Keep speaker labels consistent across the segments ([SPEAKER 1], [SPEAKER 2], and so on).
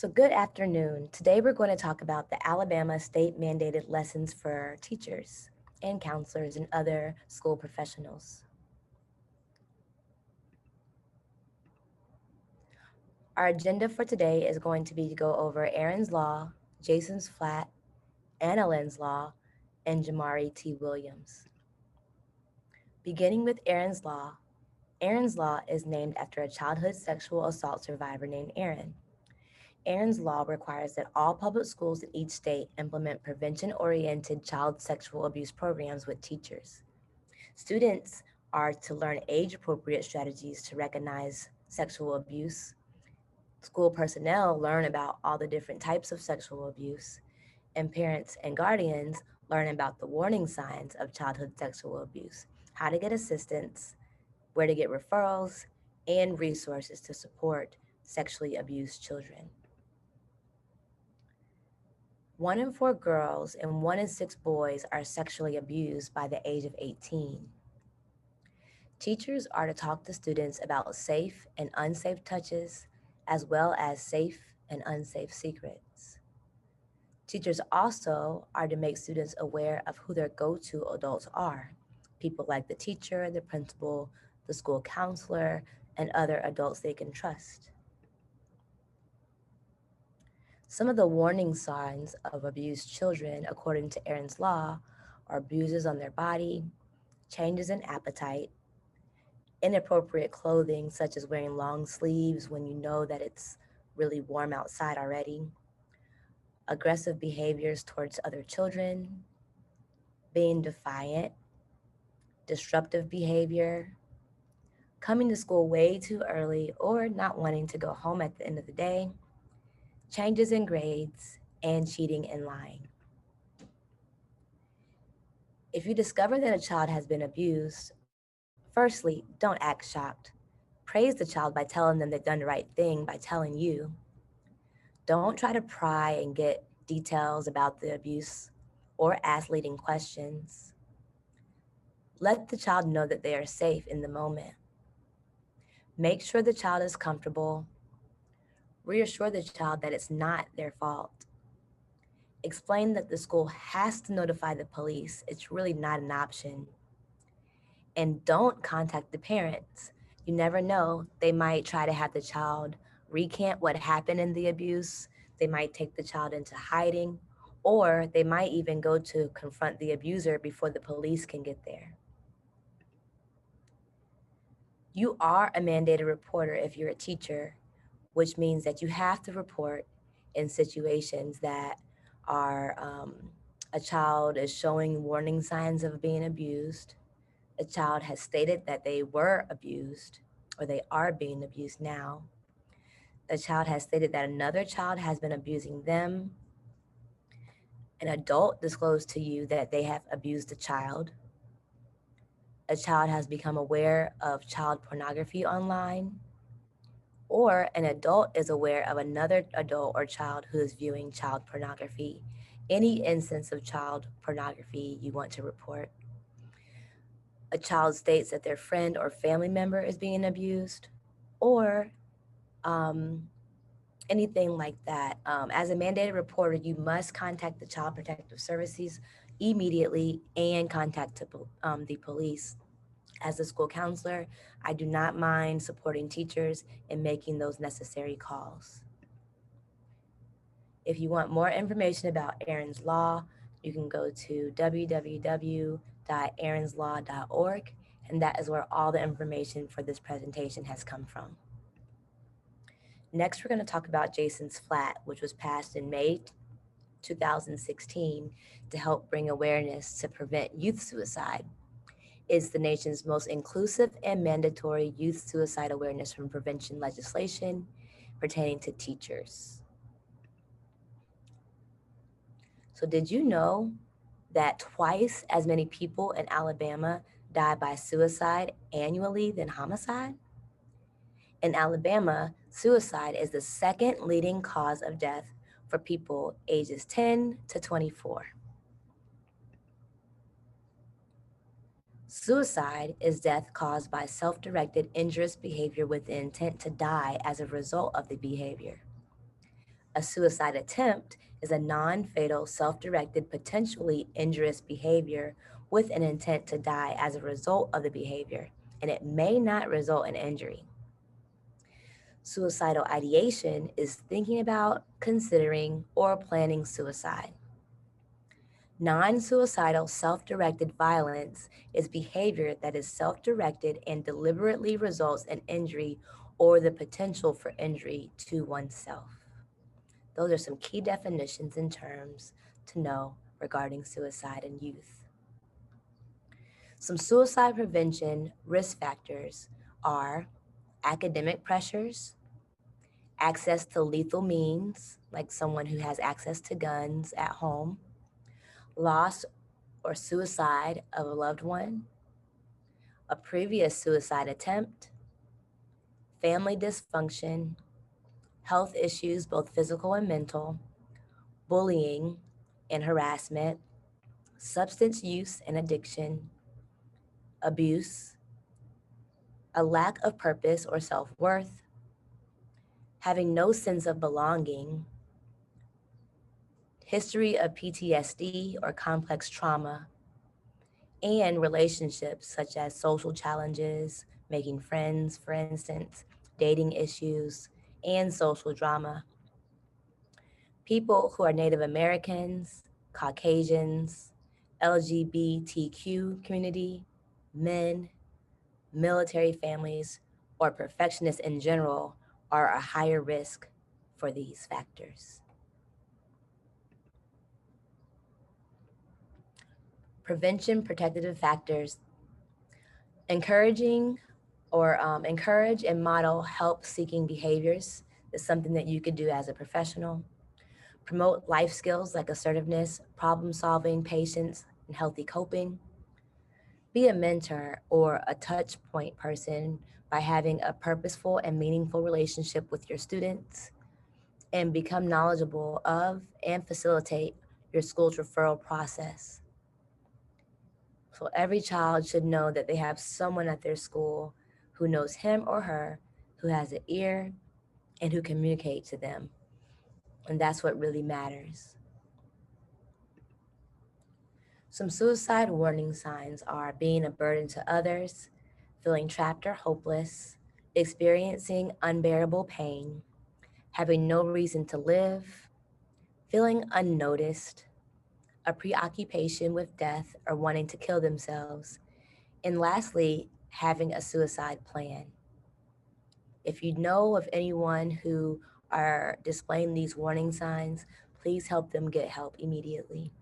[SPEAKER 1] So good afternoon. Today we're going to talk about the Alabama state mandated lessons for teachers and counselors and other school professionals. Our agenda for today is going to be to go over Erin's Law, Jason's Flatt, Annalynn's Law, and Jamari T. Williams. Beginning with Erin's Law is named after a childhood sexual assault survivor named Erin. Erin's Law requires that all public schools in each state implement prevention-oriented child sexual abuse programs with teachers. Students are to learn age-appropriate strategies to recognize sexual abuse. School personnel learn about all the different types of sexual abuse, and parents and guardians learn about the warning signs of childhood sexual abuse, how to get assistance, where to get referrals, and resources to support sexually abused children. 1 in 4 girls and 1 in 6 boys are sexually abused by the age of 18. Teachers are to talk to students about safe and unsafe touches, as well as safe and unsafe secrets. Teachers also are to make students aware of who their go-to adults are, people like the teacher, the principal, the school counselor, and other adults they can trust. Some of the warning signs of abused children, according to Erin's Law, are bruises on their body, changes in appetite, inappropriate clothing, such as wearing long sleeves when you know that it's really warm outside already, aggressive behaviors towards other children, being defiant, disruptive behavior, coming to school way too early or not wanting to go home at the end of the day, changes in grades, and cheating and lying. If you discover that a child has been abused, firstly, don't act shocked. Praise the child by telling them they've done the right thing by telling you. Don't try to pry and get details about the abuse or ask leading questions. Let the child know that they are safe in the moment. Make sure the child is comfortable. Reassure the child that it's not their fault. Explain that the school has to notify the police. It's really not an option. And don't contact the parents. You never know. They might try to have the child recant what happened in the abuse. They might take the child into hiding, or they might even go to confront the abuser before the police can get there. You are a mandated reporter if you're a teacher, which means that you have to report in situations that are a child is showing warning signs of being abused, a child has stated that they were abused or they are being abused now, a child has stated that another child has been abusing them, an adult disclosed to you that they have abused a child has become aware of child pornography online, or an adult is aware of another adult or child who is viewing child pornography. Any instance of child pornography you want to report. A child states that their friend or family member is being abused, or um, anything like that. As a mandated reporter, you must contact the Child Protective Services immediately and contact the police. As a school counselor, I do not mind supporting teachers in making those necessary calls. If you want more information about Erin's Law, you can go to www.erinslaw.org, and that is where all the information for this presentation has come from. Next, we're going to talk about Jason's Flatt, which was passed in May 2016 to help bring awareness to prevent youth suicide. It's the nation's most inclusive and mandatory youth suicide awareness from prevention legislation pertaining to teachers. So did you know that twice as many people in Alabama die by suicide annually than homicide? In Alabama, suicide is the second leading cause of death for people ages 10 to 24. Suicide is death caused by self-directed injurious behavior with the intent to die as a result of the behavior. A suicide attempt is a non fatal, self directed, potentially injurious behavior with an intent to die as a result of the behavior, and it may not result in injury. Suicidal ideation is thinking about, considering, or planning suicide. Non suicidal self directed violence is behavior that is self directed and deliberately results in injury or the potential for injury to oneself. Those are some key definitions and terms to know regarding suicide in youth. Some suicide prevention risk factors are academic pressures, access to lethal means, like someone who has access to guns at home, loss or suicide of a loved one, a previous suicide attempt, family dysfunction, health issues, both physical and mental, bullying and harassment, substance use and addiction, abuse, a lack of purpose or self worth, having no sense of belonging, history of PTSD or complex trauma, and relationships such as social challenges, making friends, for instance, dating issues, and social drama. People who are Native Americans, Caucasians, LGBTQ community, men, military families, or perfectionists in general are a higher risk for these factors. Prevention protective factors encouraging encourage and model help seeking behaviors is something that you could do as a professional. Promote life skills like assertiveness, problem solving, patience, and healthy coping. Be a mentor or a touch point person by having a purposeful and meaningful relationship with your students, and become knowledgeable of and facilitate your school's referral process. So every child should know that they have someone at their school who knows him or her, who has an ear, and who communicate to them. And that's what really matters. Some suicide warning signs are being a burden to others, feeling trapped or hopeless, experiencing unbearable pain, having no reason to live, feeling unnoticed, a preoccupation with death or wanting to kill themselves, and lastly, having a suicide plan. If you know of anyone who are displaying these warning signs, please help them get help immediately.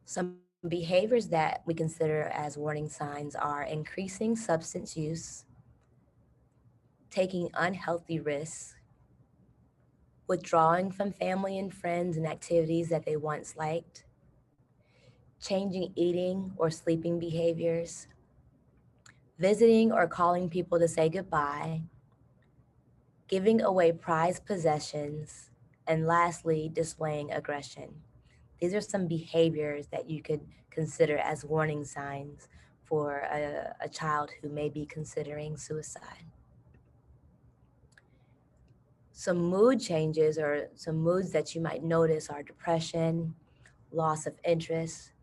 [SPEAKER 1] Some behaviors that we consider as warning signs are increasing substance use, taking unhealthy risks, withdrawing from family and friends and activities that they once liked, changing eating or sleeping behaviors, visiting or calling people to say goodbye, giving away prized possessions, and lastly, displaying aggression. These are some behaviors that you could consider as warning signs for a child who may be considering suicide. Some mood changes or some moods that you might notice are depression, loss of interest,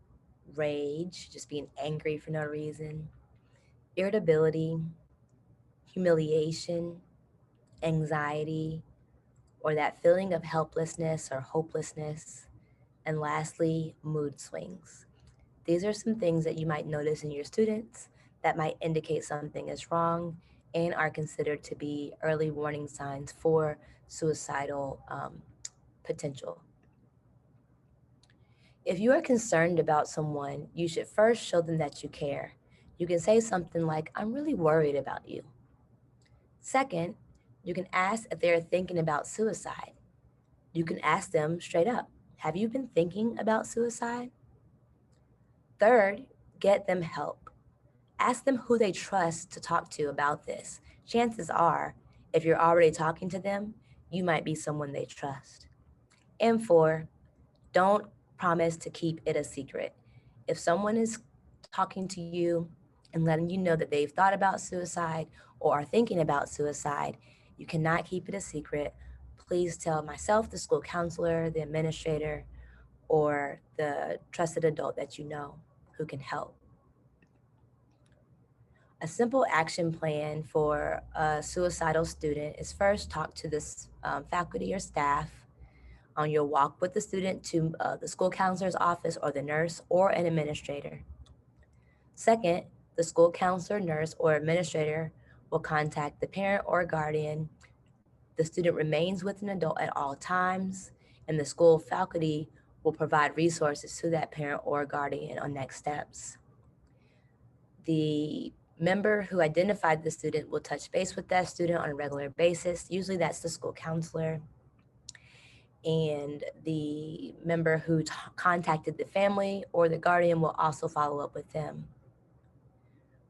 [SPEAKER 1] rage, just being angry for no reason, irritability, humiliation, anxiety, or that feeling of helplessness or hopelessness, and lastly, mood swings. These are some things that you might notice in your students that might indicate something is wrong and are considered to be early warning signs for suicidal potential. If you are concerned about someone, you should first show them that you care. You can say something like, I'm really worried about you. Second, you can ask if they're thinking about suicide. You can ask them straight up, have you been thinking about suicide? Third, get them help. Ask them who they trust to talk to about this. Chances are, if you're already talking to them, you might be someone they trust. And four, don't promise to keep it a secret. If someone is talking to you and letting you know that they've thought about suicide or are thinking about suicide, you cannot keep it a secret. please tell myself, the school counselor, the administrator, or the trusted adult that you know who can help. A simple action plan for a suicidal student is first talk to this faculty or staff on your walk with the student to the school counselor's office or the nurse or an administrator. Second, the school counselor, nurse, or administrator will contact the parent or guardian. The student remains with an adult at all times, and the school faculty will provide resources to that parent or guardian on next steps. The member who identified the student will touch base with that student on a regular basis. Usually that's the school counselor. And the member who contacted the family or the guardian will also follow up with them.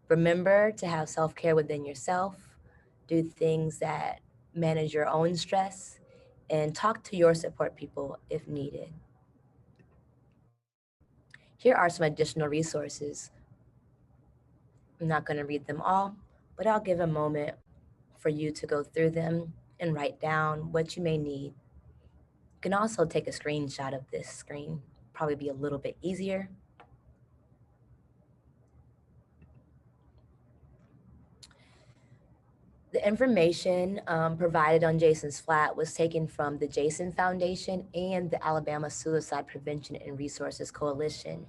[SPEAKER 1] Remember to have self-care within yourself, do things that manage your own stress, and talk to your support people if needed. Here are some additional resources. I'm not going to read them all, but I'll give a moment for you to go through them and write down what you may need. You can also take a screenshot of this screen, probably be a little bit easier. The information provided on Jason's Flatt was taken from the Jason Foundation and the Alabama Suicide Prevention and Resources Coalition.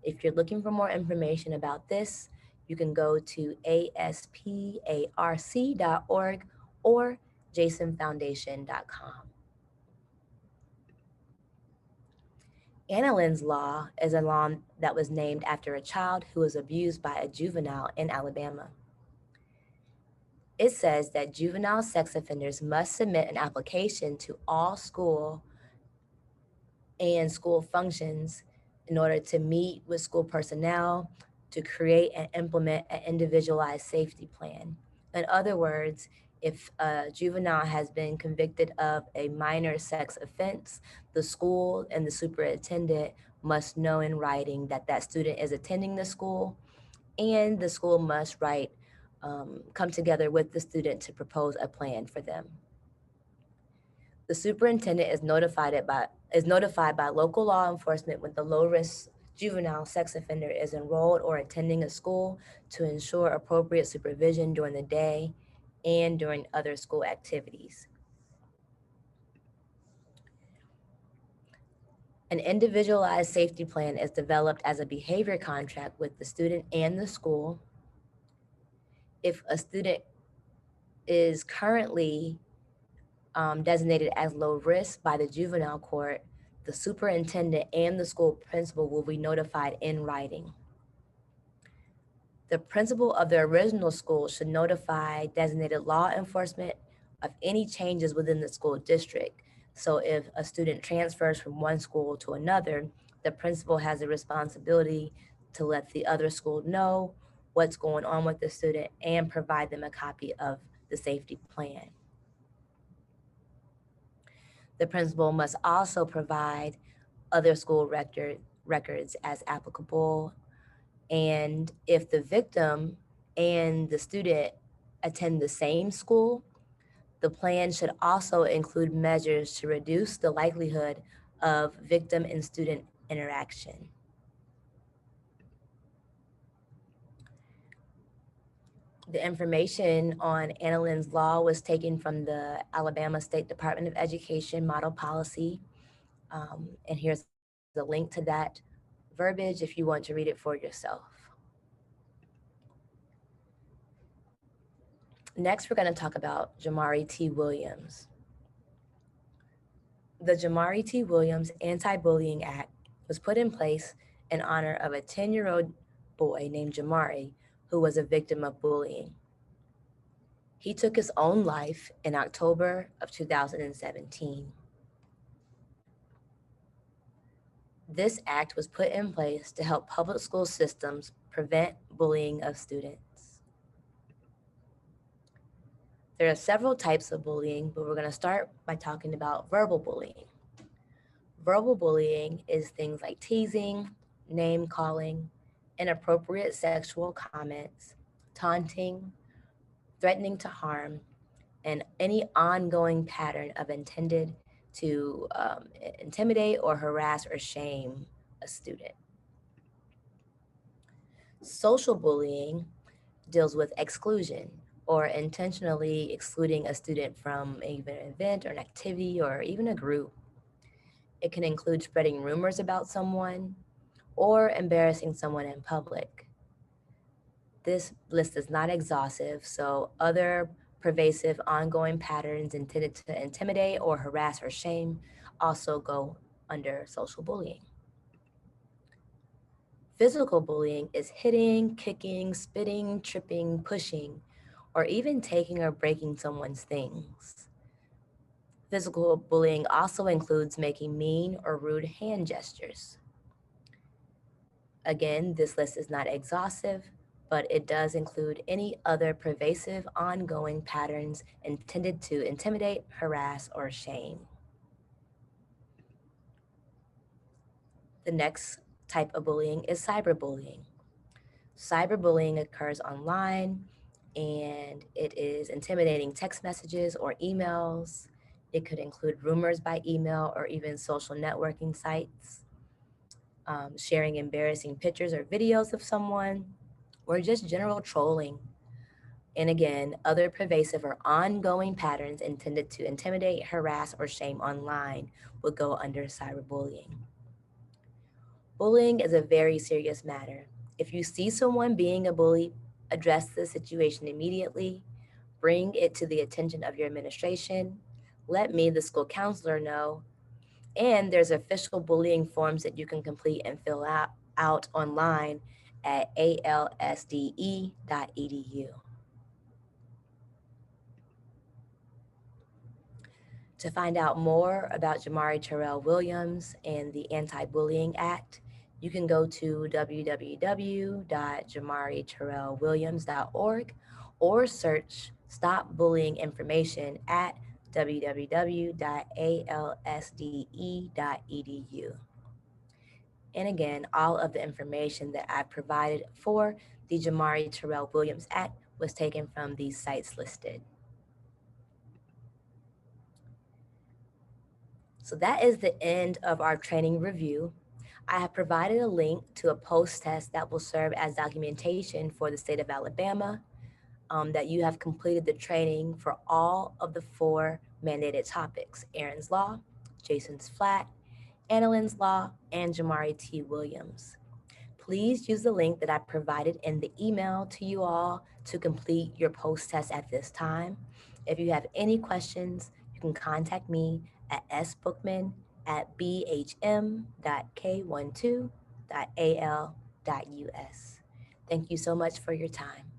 [SPEAKER 1] If you're looking for more information about this, you can go to asparc.org or jasonfoundation.com. Annalyn's Law is a law that was named after a child who was abused by a juvenile in Alabama. It says that juvenile sex offenders must submit an application to all school and school functions in order to meet with school personnel to create and implement an individualized safety plan. In other words, if a juvenile has been convicted of a minor sex offense, the school and the superintendent must know in writing that that student is attending the school, and the school must come together with the student to propose a plan for them. The superintendent is notified by local law enforcement when the low-risk juvenile sex offender is enrolled or attending a school to ensure appropriate supervision during the day and during other school activities. An individualized safety plan is developed as a behavior contract with the student and the school. If a student is currently designated as low risk by the juvenile court, the superintendent and the school principal will be notified in writing. The principal of the original school should notify designated law enforcement of any changes within the school district. So if a student transfers from one school to another, the principal has a responsibility to let the other school know what's going on with the student and provide them a copy of the safety plan. The principal must also provide other school records as applicable. And if the victim and the student attend the same school, the plan should also include measures to reduce the likelihood of victim and student interaction. The information on Annalyn's Law was taken from the Alabama State Department of Education Model Policy. And here's a link to that verbiage if you want to read it for yourself. Next, we're going to talk about Jamari T. Williams. The Jamari T. Williams Anti-Bullying Act was put in place in honor of a 10-year-old boy named Jamari who was a victim of bullying. He took his own life in October of 2017. This act was put in place to help public school systems prevent bullying of students. There are several types of bullying, but we're going to start by talking about verbal bullying. Verbal bullying is things like teasing, name calling, inappropriate sexual comments, taunting, threatening to harm, and any ongoing pattern of intended to intimidate or harass or shame a student. Social bullying deals with exclusion or intentionally excluding a student from even an event or an activity or even a group. It can include spreading rumors about someone or embarrassing someone in public. This list is not exhaustive, so other pervasive ongoing patterns intended to intimidate or harass or shame also go under social bullying. Physical bullying is hitting, kicking, spitting, tripping, pushing, or even taking or breaking someone's things. Physical bullying also includes making mean or rude hand gestures. Again, this list is not exhaustive, but it does include any other pervasive, ongoing patterns intended to intimidate, harass, or shame. The next type of bullying is cyberbullying. Cyberbullying occurs online and it is intimidating text messages or emails. It could include rumors by email or even social networking sites, sharing embarrassing pictures or videos of someone, or just general trolling. And again, other pervasive or ongoing patterns intended to intimidate, harass, or shame online would go under cyberbullying. Bullying is a very serious matter. If you see someone being a bully, address the situation immediately, bring it to the attention of your administration, let me, the school counselor, know, and there's official bullying forms that you can complete and fill out online at alsde.edu. To find out more about Jamari Terrell Williams and the Anti-Bullying Act, you can go to www.jamariterrellwilliams.org or search Stop Bullying Information at www.alsde.edu. And again, all of the information that I provided for the Jamari Terrell Williams Act was taken from these sites listed. So that is the end of our training review. I have provided a link to a post-test that will serve as documentation for the state of Alabama that you have completed the training for all of the 4 mandated topics: Erin's Law, Jason's Flatt, Annalynn's Law, and Jabarri T. Williams. Please use the link that I provided in the email to you all to complete your post-test at this time. If you have any questions, you can contact me at sbookman@bhm.k12.al.us. Thank you so much for your time.